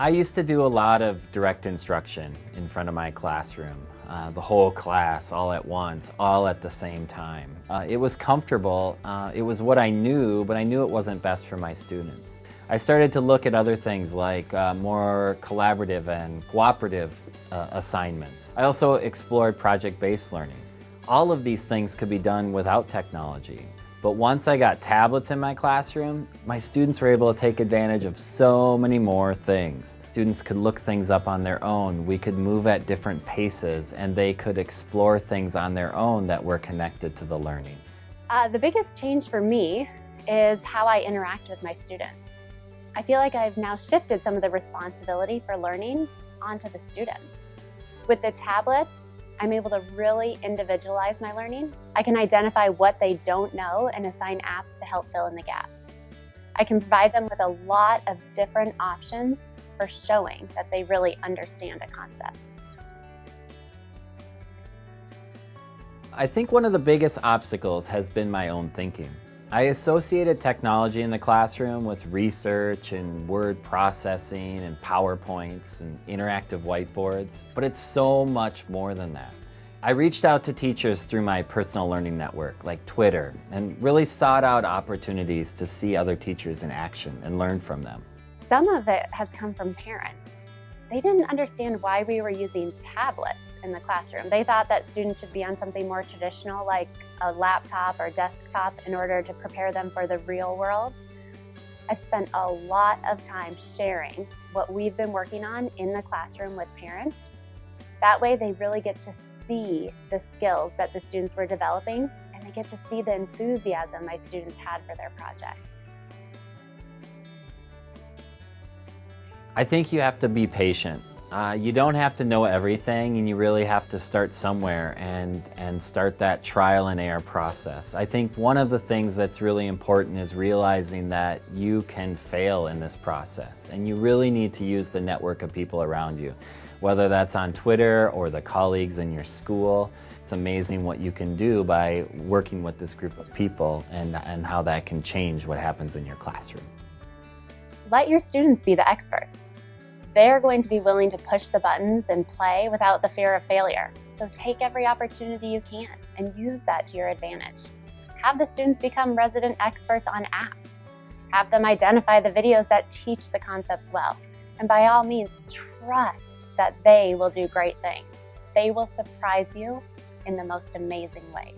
I used to do a lot of direct instruction in front of my classroom, the whole class all at once, all at the same time. It was comfortable, it was what I knew, but I knew it wasn't best for my students. I started to look at other things like more collaborative and cooperative assignments. I also explored project-based learning. All of these things could be done without technology. But once I got tablets in my classroom, my students were able to take advantage of so many more things. Students could look things up on their own, we could move at different paces, and they could explore things on their own that were connected to the learning. The biggest change for me is how I interact with my students. I feel like I've now shifted some of the responsibility for learning onto the students. With the tablets, I'm able to really individualize my learning. I can identify what they don't know and assign apps to help fill in the gaps. I can provide them with a lot of different options for showing that they really understand a concept. I think one of the biggest obstacles has been my own thinking. I associated technology in the classroom with research and word processing and PowerPoints and interactive whiteboards, but it's so much more than that. I reached out to teachers through my personal learning network, like Twitter, and really sought out opportunities to see other teachers in action and learn from them. Some of it has come from parents. They didn't understand why we were using tablets in the classroom. They thought that students should be on something more traditional like a laptop or desktop in order to prepare them for the real world. I've spent a lot of time sharing what we've been working on in the classroom with parents. That way they really get to see the skills that the students were developing, and they get to see the enthusiasm my students had for their projects. I think you have to be patient. You don't have to know everything, and you really have to start somewhere and start that trial and error process. I think one of the things that's really important is realizing that you can fail in this process, and you really need to use the network of people around you, whether that's on Twitter or the colleagues in your school. It's amazing what you can do by working with this group of people and how that can change what happens in your classroom. Let your students be the experts. They're going to be willing to push the buttons and play without the fear of failure. So take every opportunity you can and use that to your advantage. Have the students become resident experts on apps. Have them identify the videos that teach the concepts well. And by all means, trust that they will do great things. They will surprise you in the most amazing ways.